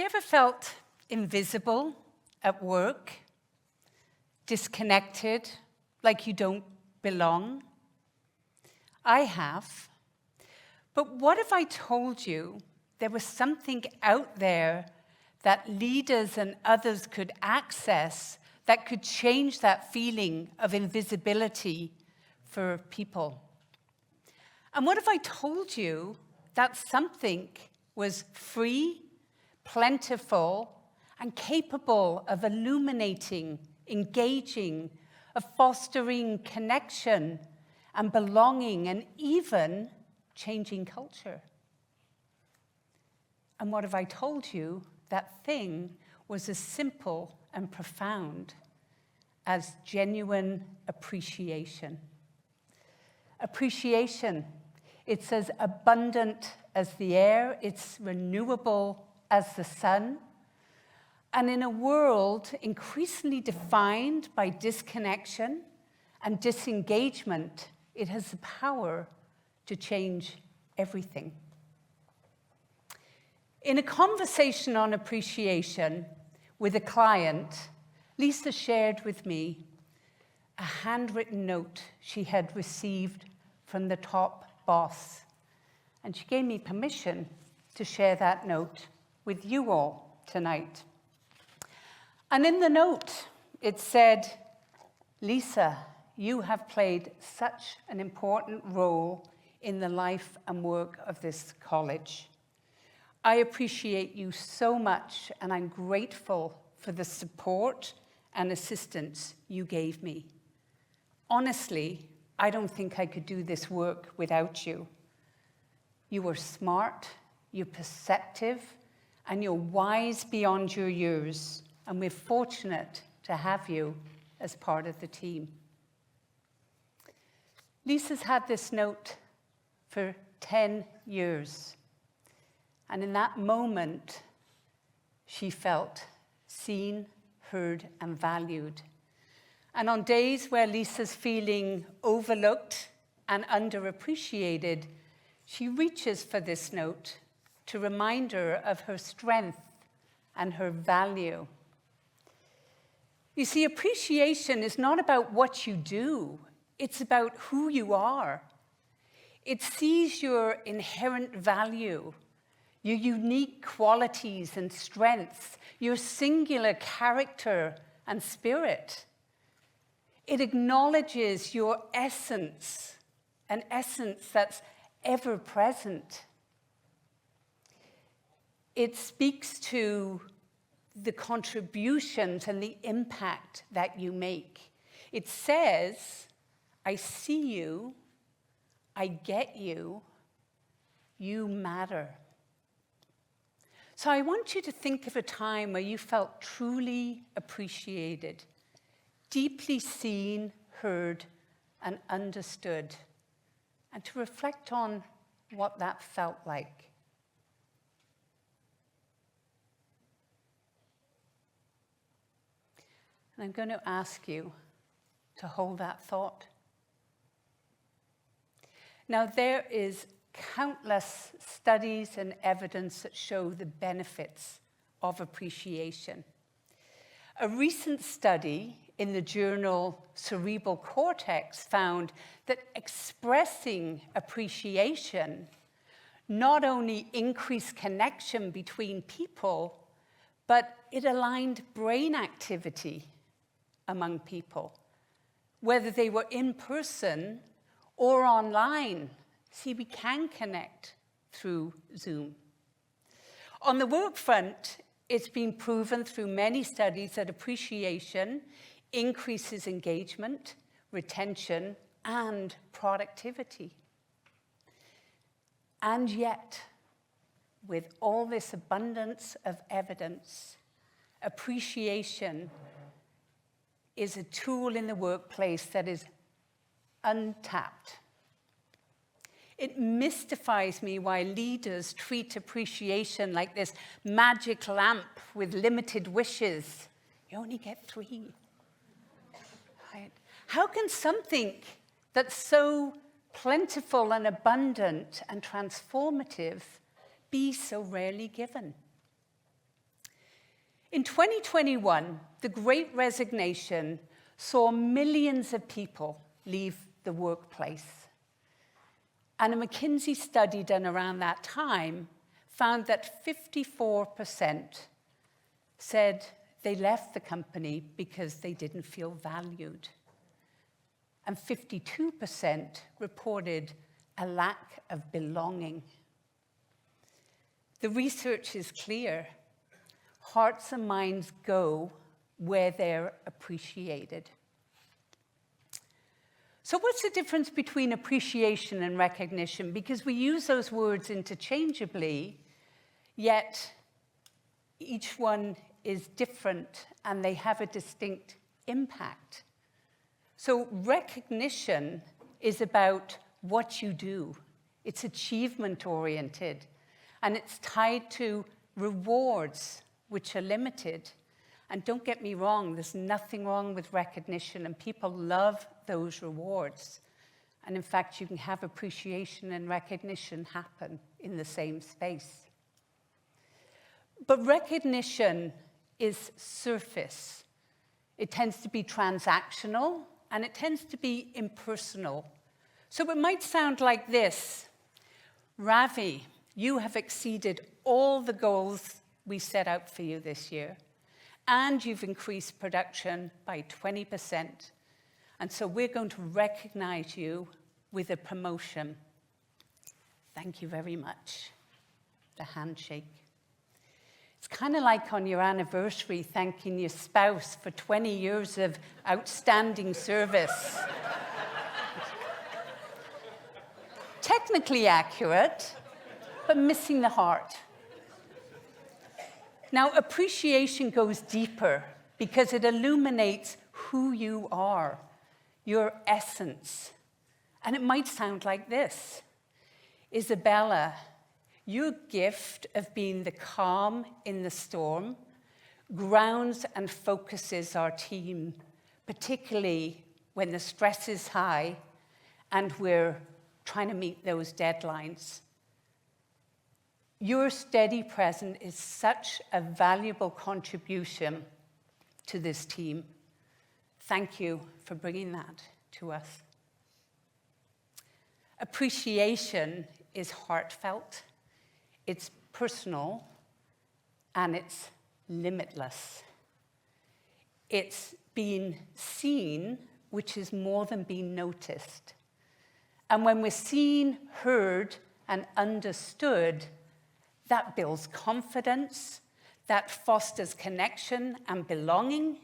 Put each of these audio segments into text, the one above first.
you ever felt invisible at work, disconnected, like you don't belong? I have. But what if I told you there was something out there that leaders and others could access that could change that feeling of invisibility for people? And what if I told you that something was free, plentiful, and capable of illuminating, engaging, of fostering connection and belonging, and even changing culture? And what if I told you that thing was as simple and profound as genuine appreciation? Appreciation, it's as abundant as the air, it's renewable as the sun. And in a world increasingly defined by disconnection and disengagement, it has the power to change everything. In a conversation on appreciation with a client, Lisa shared with me a handwritten note she had received from the top boss. And she gave me permission to share that note with you all tonight. And in the note, it said, "Lisa, you have played such an important role in the life and work of this college. I appreciate you so much, and I'm grateful for the support and assistance you gave me. Honestly, I don't think I could do this work without you. You were smart, you're perceptive, and you're wise beyond your years, and we're fortunate to have you as part of the team." Lisa's had this note for 10 years. And in that moment, she felt seen, heard, and valued. And on days where Lisa's feeling overlooked and underappreciated, she reaches for this note to remind her of her strength and her value. You see, appreciation is not about what you do, it's about who you are. It sees your inherent value, your unique qualities and strengths, your singular character and spirit. It acknowledges your essence, an essence that's ever present. It speaks to the contributions and the impact that you make. It says, "I see you, I get you, you matter." So I want you to think of a time where you felt truly appreciated, deeply seen, heard, and understood, and to reflect on what that felt like. And I'm going to ask you to hold that thought. Now, there is countless studies and evidence that show the benefits of appreciation. A recent study in the journal Cerebral Cortex found that expressing appreciation not only increased connection between people, but it aligned brain activity among people, whether they were in person or online. See, we can connect through Zoom. On the work front, it's been proven through many studies that appreciation increases engagement, retention, and productivity. And yet, with all this abundance of evidence, appreciation is a tool in the workplace that is untapped. It mystifies me why leaders treat appreciation like this magic lamp with limited wishes. You only get 3. Right? How can something that's so plentiful and abundant and transformative be so rarely given? In 2021, the Great Resignation saw millions of people leave the workplace. And a McKinsey study done around that time found that 54% said they left the company because they didn't feel valued. And 52% reported a lack of belonging. The research is clear. Hearts and minds go where they're appreciated. So what's the difference between appreciation and recognition? Because we use those words interchangeably, yet each one is different and they have a distinct impact. So recognition is about what you do. It's achievement-oriented, and it's tied to rewards, which are limited. And don't get me wrong, there's nothing wrong with recognition, and people love those rewards. And in fact, you can have appreciation and recognition happen in the same space. But recognition is surface. It tends to be transactional, and it tends to be impersonal. So it might sound like this: Ravi, you have exceeded all the goals we set out for you this year, and you've increased production by 20%. And so we're going to recognize you with a promotion. Thank you very much. The handshake. It's kind of like on your anniversary thanking your spouse for 20 years of outstanding service. Technically accurate, but missing the heart. Now, appreciation goes deeper because it illuminates who you are, your essence. And it might sound like this: Isabella, your gift of being the calm in the storm grounds and focuses our team, particularly when the stress is high and we're trying to meet those deadlines. Your steady presence is such a valuable contribution to this team. Thank you for bringing that to us. Appreciation is heartfelt, it's personal, and it's limitless. It's being seen, which is more than being noticed. And when we're seen, heard, and understood, that builds confidence, that fosters connection and belonging,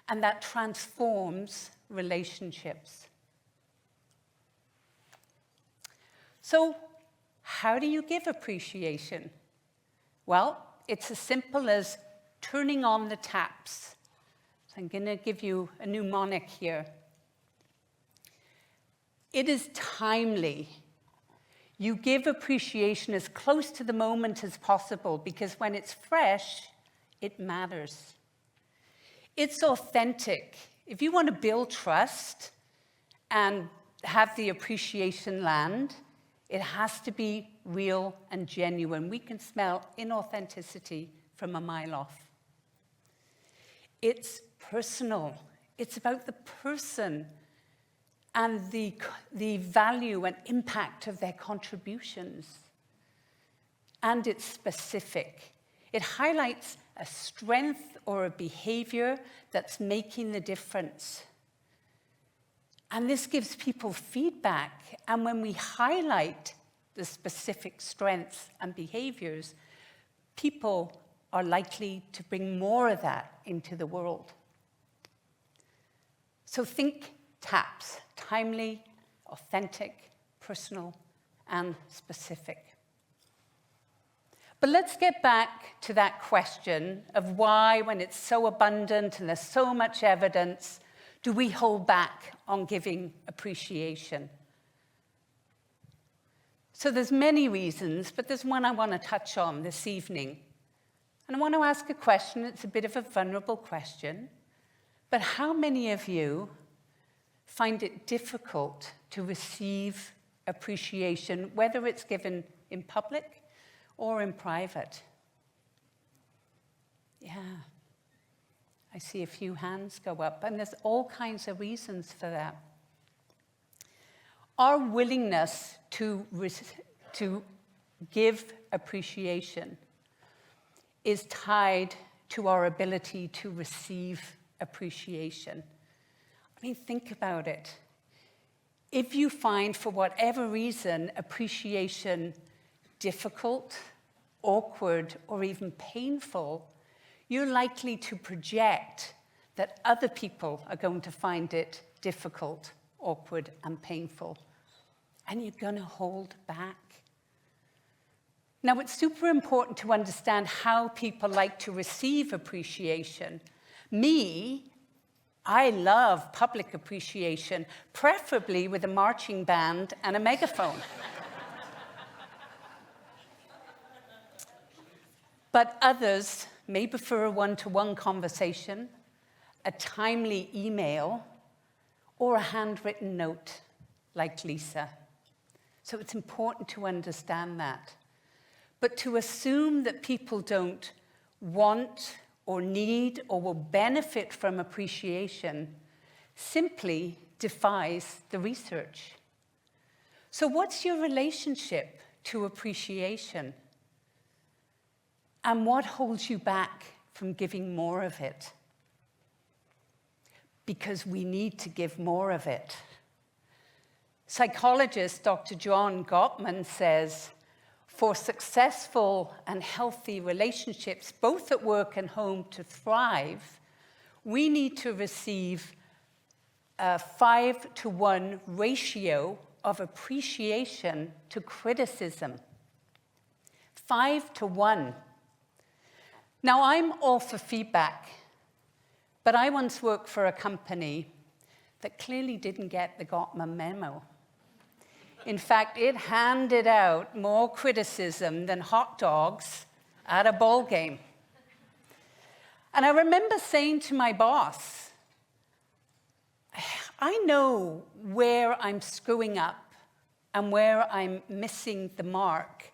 and that transforms relationships. So, how do you give appreciation? Well, it's as simple as turning on the taps. So I'm going to give you a mnemonic here. It is timely. You give appreciation as close to the moment as possible, because when it's fresh, it matters. It's authentic. If you want to build trust and have the appreciation land, it has to be real and genuine. We can smell inauthenticity from a mile off. It's personal. It's about the person and the value and impact of their contributions. And it's specific. It highlights a strength or a behavior that's making the difference. And this gives people feedback. And when we highlight the specific strengths and behaviors, people are likely to bring more of that into the world. So think TAPS: timely, authentic, personal, and specific. But let's get back to that question of why, when it's so abundant and there's so much evidence, do we hold back on giving appreciation? So there's many reasons, but there's one I want to touch on this evening. And I want to ask a question. It's a bit of a vulnerable question. But how many of you find it difficult to receive appreciation, whether it's given in public or in private? Yeah. I see a few hands go up, and there's all kinds of reasons for that. Our willingness to give appreciation is tied to our ability to receive appreciation. I mean, think about it. If you find, for whatever reason, appreciation difficult, awkward, or even painful, you're likely to project that other people are going to find it difficult, awkward, and painful. And you're going to hold back. Now, it's super important to understand how people like to receive appreciation. I love public appreciation, preferably with a marching band and a megaphone. But others may prefer a one-to-one conversation, a timely email, or a handwritten note, like Lisa. So it's important to understand that. But to assume that people don't want or need or will benefit from appreciation simply defies the research. So what's your relationship to appreciation? And what holds you back from giving more of it? Because we need to give more of it. Psychologist Dr. John Gottman says, for successful and healthy relationships, both at work and home, to thrive, we need to receive a 5-to-1 ratio of appreciation to criticism. 5-to-1. Now, I'm all for feedback, but I once worked for a company that clearly didn't get the Gottman memo. In fact, it handed out more criticism than hot dogs at a ball game. And I remember saying to my boss, I know where I'm screwing up and where I'm missing the mark,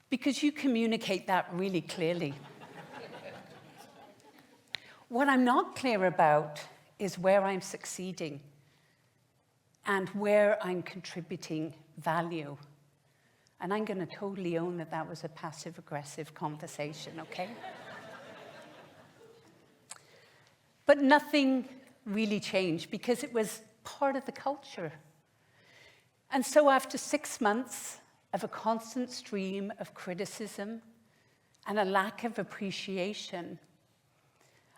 because you communicate that really clearly. What I'm not clear about is where I'm succeeding and where I'm contributing value. And I'm going to totally own that that was a passive-aggressive conversation, okay? But nothing really changed because it was part of the culture. And so after 6 months of a constant stream of criticism and a lack of appreciation,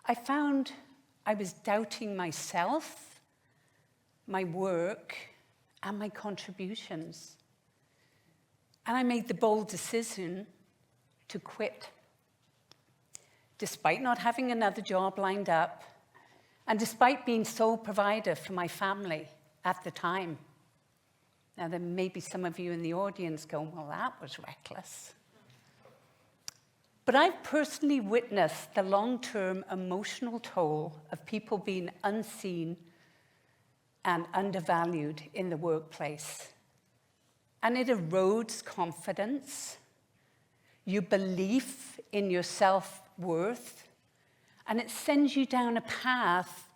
I found I was doubting myself, my work, and my contributions. And I made the bold decision to quit. Despite not having another job lined up, and despite being sole provider for my family at the time. Now, there may be some of you in the audience going, well, that was reckless. But I've personally witnessed the long-term emotional toll of people being unseen and undervalued in the workplace. And it erodes confidence, your belief in your self-worth, and it sends you down a path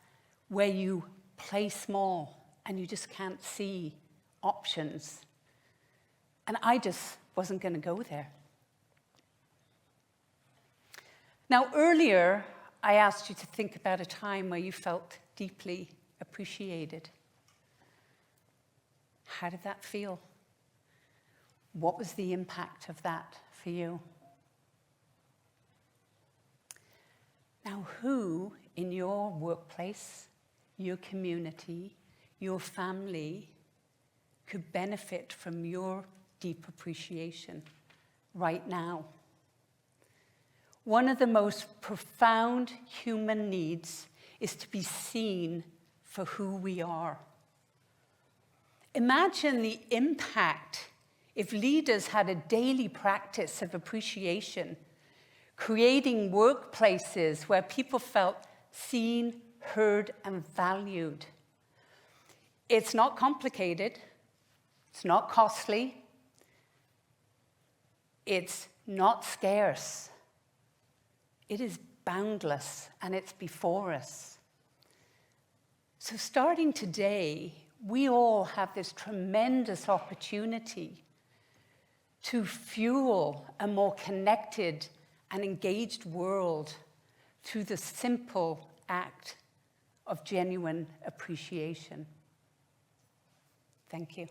where you play small and you just can't see options. And I just wasn't going to go there. Now, earlier, I asked you to think about a time where you felt deeply appreciated. How did that feel? What was the impact of that for you? Now, who in your workplace, your community, your family could benefit from your deep appreciation right now? One of the most profound human needs is to be seen for who we are. Imagine the impact if leaders had a daily practice of appreciation, creating workplaces where people felt seen, heard, and valued. It's not complicated. It's not costly. It's not scarce. It is boundless and it's before us. So starting today, we all have this tremendous opportunity to fuel a more connected and engaged world through the simple act of genuine appreciation. Thank you.